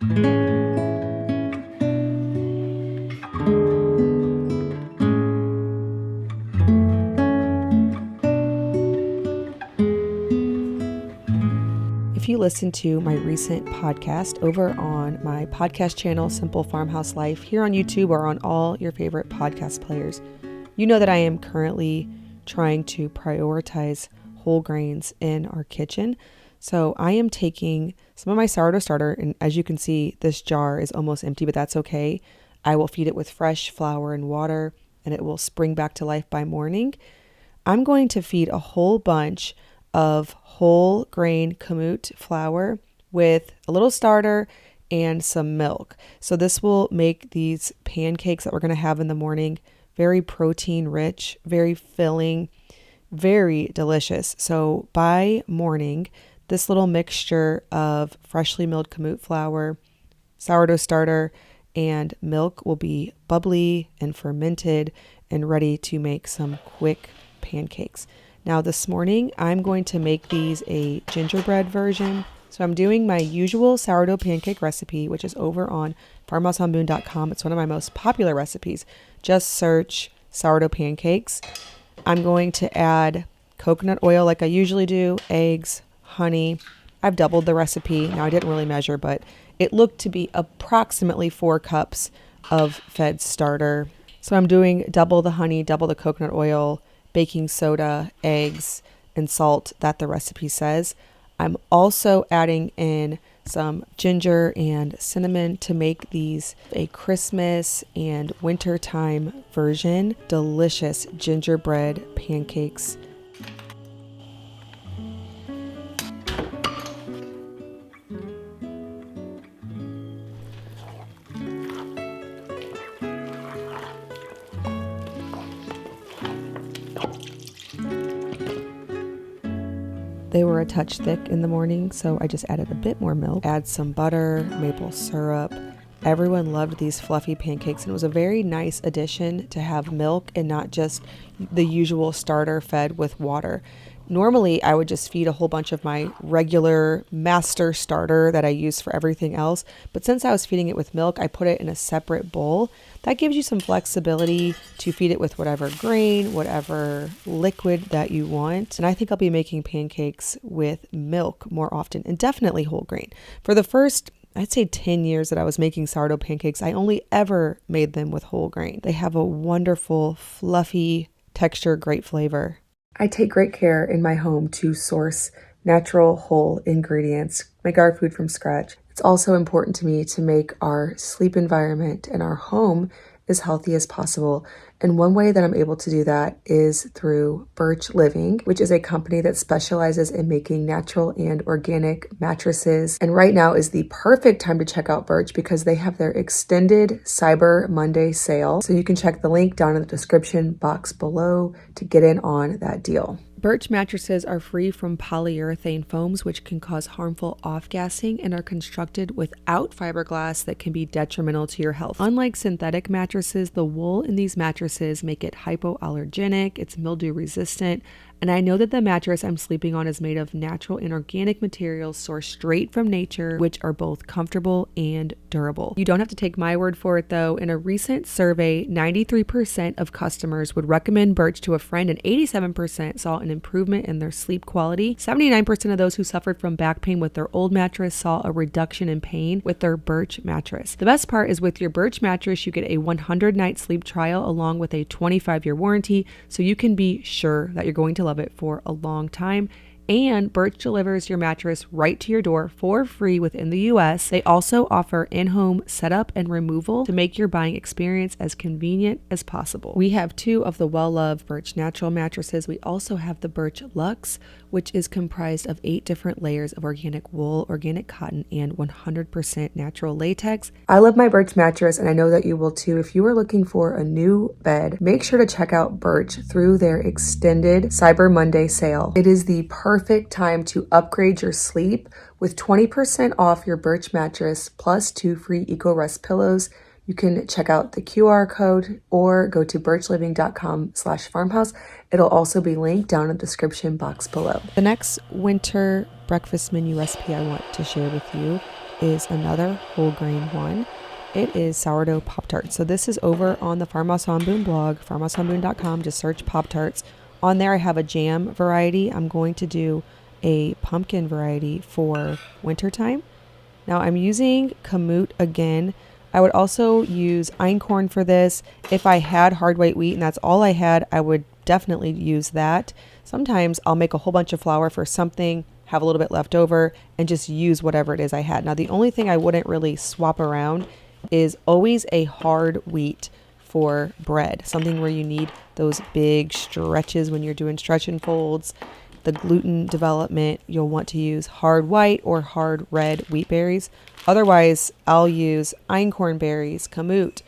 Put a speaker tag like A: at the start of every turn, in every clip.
A: If you listen to my recent podcast over on my podcast channel, Simple Farmhouse Life, here on YouTube or on all your favorite podcast players, you know that I am currently trying to prioritize whole grains in our kitchen. So I am taking some of my sourdough starter, and as you can see, this jar is almost empty, but that's okay. I will feed it with fresh flour and water, and it will spring back to life by morning. I'm going to feed a whole bunch of whole grain kamut flour with a little starter and some milk. So this will make these pancakes that we're going to have in the morning very protein rich, very filling, very delicious. So by morning, this little mixture of freshly milled kamut flour, sourdough starter, and milk will be bubbly and fermented and ready to make some quick pancakes. Now this morning, I'm going to make these a gingerbread version. So I'm doing my usual sourdough pancake recipe, which is over on farmhouseonboone.com. It's one of my most popular recipes. Just search sourdough pancakes. I'm going to add coconut oil like I usually do, eggs, honey. I've doubled the recipe. Now I didn't really measure, but it looked to be approximately 4 cups of fed starter. So I'm doing double the honey, double the coconut oil, baking soda, eggs, and salt that the recipe says. I'm also adding in some ginger and cinnamon to make these a Christmas and wintertime version. Delicious gingerbread pancakes. They were a touch thick in the morning, so I just added a bit more milk, add some butter, maple syrup. Everyone loved these fluffy pancakes, and it was a very nice addition to have milk and not just the usual starter fed with water. Normally, I would just feed a whole bunch of my regular master starter that I use for everything else. But since I was feeding it with milk, I put it in a separate bowl. That gives you some flexibility to feed it with whatever grain, whatever liquid that you want. And I think I'll be making pancakes with milk more often, and definitely whole grain. For the first, I'd say 10 years that I was making sourdough pancakes, I only ever made them with whole grain. They have a wonderful, fluffy texture, great flavor. I take great care in my home to source natural whole ingredients, make our food from scratch. It's also important to me to make our sleep environment and our home as healthy as possible. And one way that I'm able to do that is through Birch Living, which is a company that specializes in making natural and organic mattresses. And right now is the perfect time to check out Birch because they have their extended Cyber Monday sale. So you can check the link down in the description box below to get in on that deal. Birch mattresses are free from polyurethane foams, which can cause harmful off-gassing, and are constructed without fiberglass that can be detrimental to your health. Unlike synthetic mattresses, the wool in these mattresses make it hypoallergenic, it's mildew resistant, and I know that the mattress I'm sleeping on is made of natural and organic materials sourced straight from nature, which are both comfortable and durable. You don't have to take my word for it though. In a recent survey, 93% of customers would recommend Birch to a friend, and 87% saw an improvement in their sleep quality. 79% of those who suffered from back pain with their old mattress saw a reduction in pain with their Birch mattress. The best part is with your Birch mattress, you get a 100-night sleep trial along with a 25-year warranty, so you can be sure that you're going to love it for a long time. And Birch delivers your mattress right to your door for free within the US. They also offer in-home setup and removal to make your buying experience as convenient as possible. We have 2 of the well-loved Birch natural mattresses. We also have the Birch Luxe, which is comprised of 8 different layers of organic wool, organic cotton, and 100% natural latex. I love my Birch mattress, and I know that you will too. If you are looking for a new bed, make sure to check out Birch through their extended Cyber Monday sale. It is the perfect time to upgrade your sleep with 20% off your Birch mattress plus 2 free Eco Rest pillows. You can check out the QR code or go to birchliving.com/farmhouse. It'll also be linked down in the description box below. The next winter breakfast menu recipe I want to share with you is another whole grain one. It is Sourdough PopTarts. So this is over on the Farmhouse on Boone blog, farmhouseonboone.com. Just search PopTarts. On there I have a jam variety. I'm going to do a pumpkin variety for wintertime. Now I'm using kamut again. I would also use einkorn for this. If I had hard white wheat and that's all I had, I would definitely use that. Sometimes I'll make a whole bunch of flour for something, have a little bit left over, and just use whatever it is I had. Now the only thing I wouldn't really swap around is always a hard wheat for bread, something where you need those big stretches when you're doing stretch and folds. The gluten development, you'll want to use hard white or hard red wheat berries. Otherwise, I'll use einkorn berries, kamut,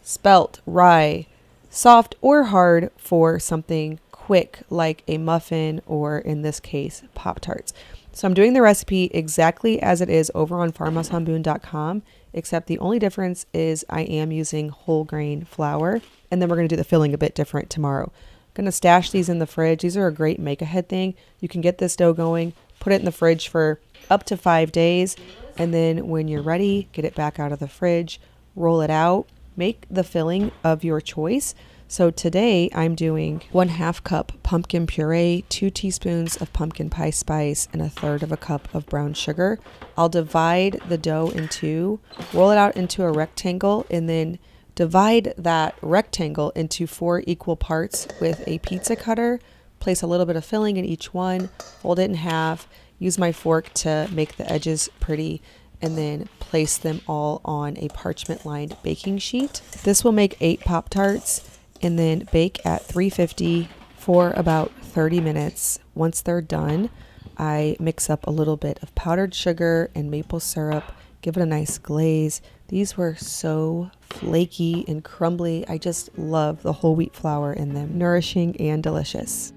A: spelt, rye, soft or hard for something quick like a muffin or in this case, Pop-Tarts. So I'm doing the recipe exactly as it is over on farmhouseonboone.com, except the only difference is I am using whole grain flour, and then we're going to do the filling a bit different tomorrow. I'm going to stash these in the fridge. These are a great make-ahead thing. You can get this dough going, put it in the fridge for up to 5 days, and then when you're ready, get it back out of the fridge, roll it out, make the filling of your choice. So today I'm doing 1/2 cup pumpkin puree, 2 teaspoons of pumpkin pie spice, and 1/3 cup of brown sugar. I'll divide the dough in two, roll it out into a rectangle, and then divide that rectangle into 4 equal parts with a pizza cutter. Place a little bit of filling in each one, fold it in half, use my fork to make the edges pretty, and then place them all on a parchment lined baking sheet. This will make 8 Pop-Tarts, and then bake at 350 for about 30 minutes. Once they're done, I mix up a little bit of powdered sugar and maple syrup, give it a nice glaze. These were so flaky and crumbly. I just love the whole wheat flour in them. Nourishing and delicious.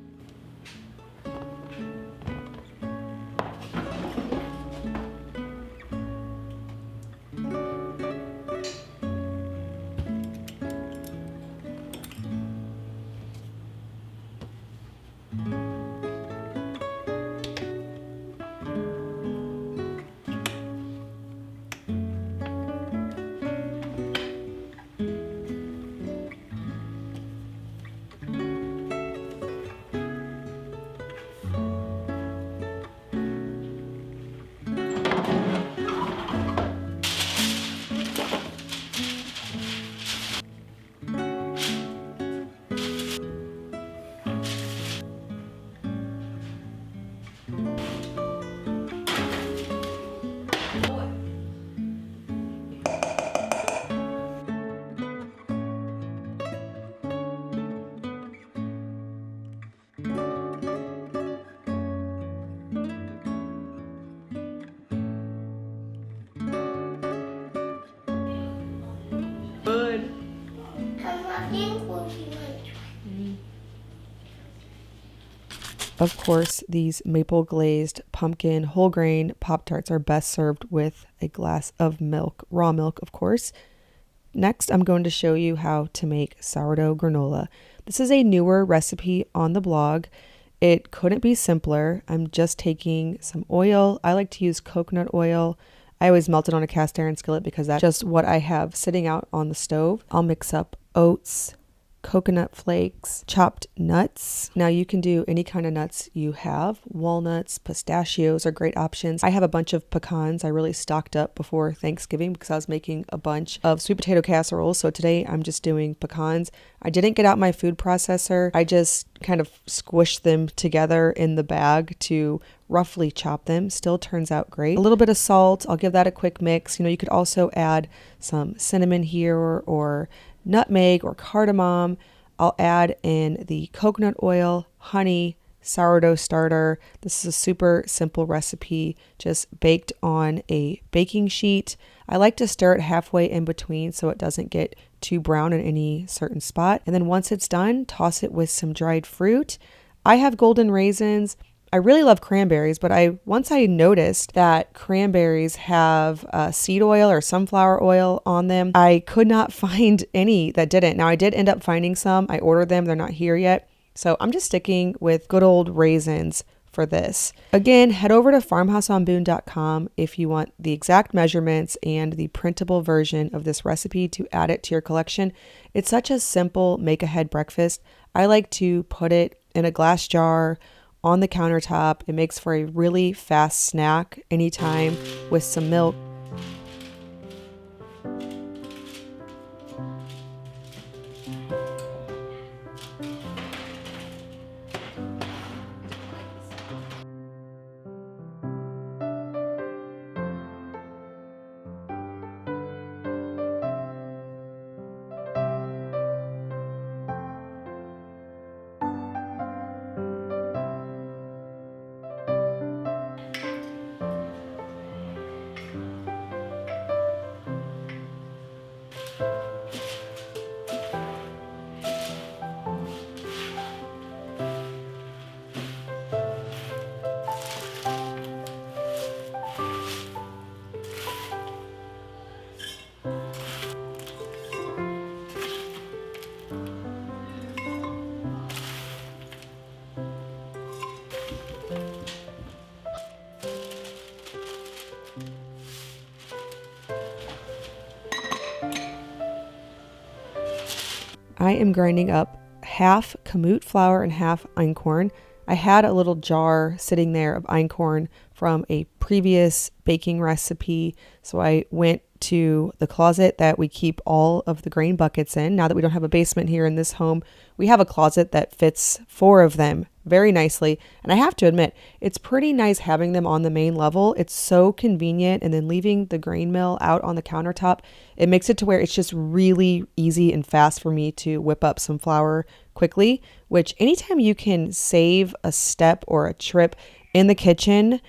A: Good. Of course, these maple glazed pumpkin whole grain Pop-Tarts are best served with a glass of milk, raw milk, of course. Next, I'm going to show you how to make sourdough granola. This is a newer recipe on the blog. It couldn't be simpler. I'm just taking some oil. I like to use coconut oil. I always melt it on a cast iron skillet because that's just what I have sitting out on the stove. I'll mix up oats, coconut flakes, chopped nuts. Now you can do any kind of nuts you have. Walnuts, pistachios are great options. I have a bunch of pecans. I really stocked up before Thanksgiving because I was making a bunch of sweet potato casseroles. So today I'm just doing pecans. I didn't get out my food processor. I just kind of squished them together in the bag to roughly chop them. Still turns out great. A little bit of salt. I'll give that a quick mix. You could also add some cinnamon here or nutmeg or cardamom. I'll add in the coconut oil, honey, sourdough starter. This is a super simple recipe, just baked on a baking sheet. I like to stir it halfway in between so it doesn't get too brown in any certain spot. And then once it's done, toss it with some dried fruit. I have golden raisins. I really love cranberries, but once I noticed that cranberries have seed oil or sunflower oil on them, I could not find any that didn't. Now I did end up finding some. I ordered them. They're not here yet. So I'm just sticking with good old raisins for this. Again, head over to farmhouseonboone.com if you want the exact measurements and the printable version of this recipe to add it to your collection. It's such a simple make-ahead breakfast. I like to put it in a glass jar on the countertop. It makes for a really fast snack anytime with some milk. I am grinding up half kamut flour and half einkorn. I had a little jar sitting there of einkorn from a previous baking recipe, so I went to the closet that we keep all of the grain buckets in. Now that we don't have a basement here in this home, we have a closet that fits 4 of them very nicely. And I have to admit, it's pretty nice having them on the main level. It's so convenient. And then leaving the grain mill out on the countertop, it makes it to where it's just really easy and fast for me to whip up some flour quickly, which anytime you can save a step or a trip in the kitchen,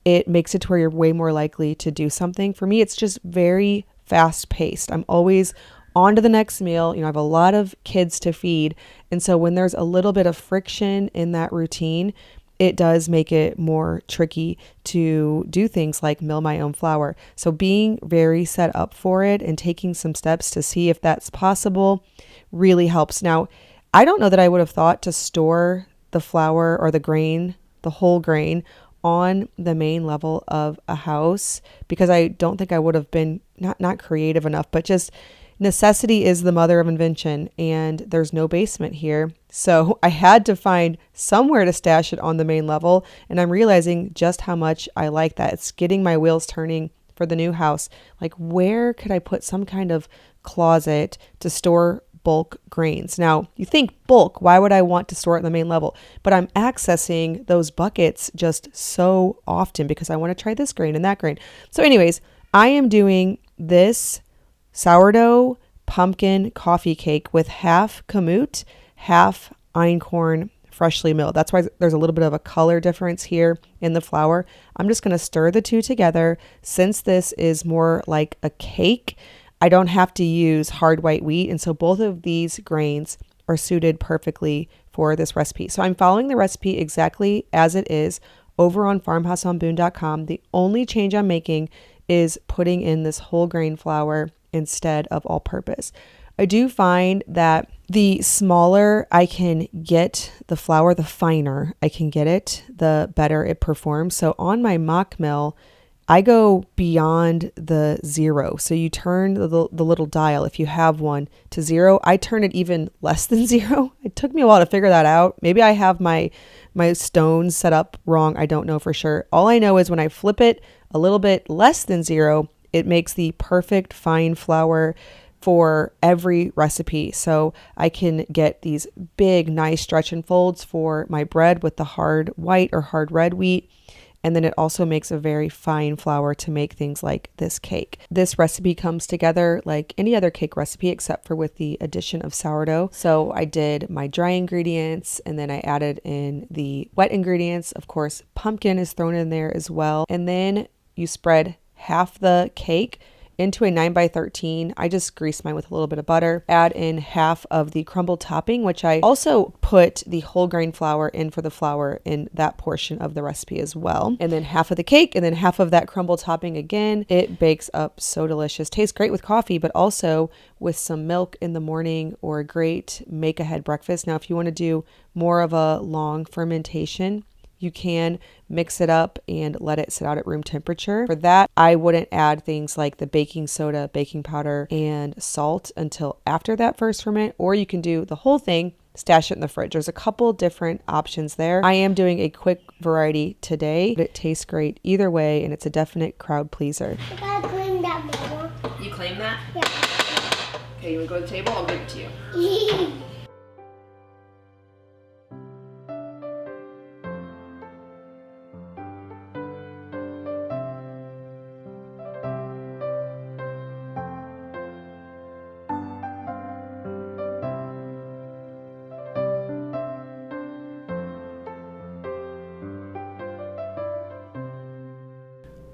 A: it makes it to where you're way more likely to do something. For me, it's just very fast paced. I'm always on to the next meal. I have a lot of kids to feed. And so when there's a little bit of friction in that routine, it does make it more tricky to do things like mill my own flour. So being very set up for it and taking some steps to see if that's possible really helps. Now, I don't know that I would have thought to store the flour or the grain, the whole grain, on the main level of a house, because I don't think I would have been not creative enough, but just necessity is the mother of invention, and there's no basement here. So I had to find somewhere to stash it on the main level, and I'm realizing just how much I like that. It's getting my wheels turning for the new house. Like, where could I put some kind of closet to store bulk grains? Now, you think bulk, why would I want to store it on the main level? But I'm accessing those buckets just so often because I want to try this grain and that grain. So anyways, I am doing this sourdough pumpkin coffee cake with half kamut, half einkorn freshly milled. That's why there's a little bit of a color difference here in the flour. I'm just going to stir the two together. Since this is more like a cake, I don't have to use hard white wheat. And so both of these grains are suited perfectly for this recipe. So I'm following the recipe exactly as it is over on farmhouseonboone.com. The only change I'm making is putting in this whole grain flour instead of all purpose. I do find that the smaller I can get the flour, the finer I can get it, the better it performs. So on my mock mill, I go beyond the 0. So you turn the little dial, if you have one, to 0. I turn it even less than 0. It took me a while to figure that out. Maybe I have my stones set up wrong. I don't know for sure. All I know is when I flip it a little bit less than 0, it makes the perfect fine flour for every recipe. So I can get these big, nice stretch and folds for my bread with the hard white or hard red wheat. And then it also makes a very fine flour to make things like this cake. This recipe comes together like any other cake recipe except for with the addition of sourdough. So I did my dry ingredients and then I added in the wet ingredients. Of course, pumpkin is thrown in there as well. And then you spread half the cake into a 9x13. I just greased mine with a little bit of butter. Add in half of the crumbled topping, which I also put the whole grain flour in for the flour in that portion of the recipe as well. And then half of the cake and then half of that crumbled topping again. It bakes up so delicious. Tastes great with coffee, but also with some milk in the morning or a great make ahead breakfast. Now, if you want to do more of a long fermentation, You can mix it up and let it sit out at room temperature. For that, I wouldn't add things like the baking soda, baking powder, and salt until after that first ferment, or you can do the whole thing, stash it in the fridge. There's a couple different options there. I am doing a quick variety today, but it tastes great either way, and it's a definite crowd pleaser.
B: I gotta claim that, Mama.
A: You claim that?
B: Yeah.
A: Okay, you want to go to the table? I'll give it to you.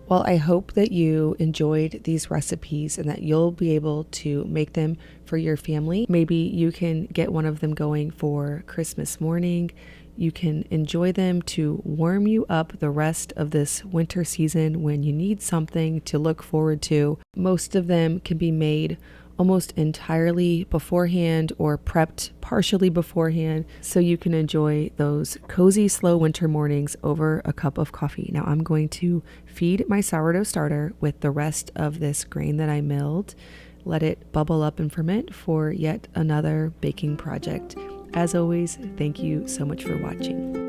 A: Well, I hope that you enjoyed these recipes and that you'll be able to make them for your family. Maybe you can get one of them going for Christmas morning. You can enjoy them to warm you up the rest of this winter season when you need something to look forward to. Most of them can be made almost entirely beforehand or prepped partially beforehand so you can enjoy those cozy, slow winter mornings over a cup of coffee. Now I'm going to feed my sourdough starter with the rest of this grain that I milled, let it bubble up and ferment for yet another baking project. As always, thank you so much for watching.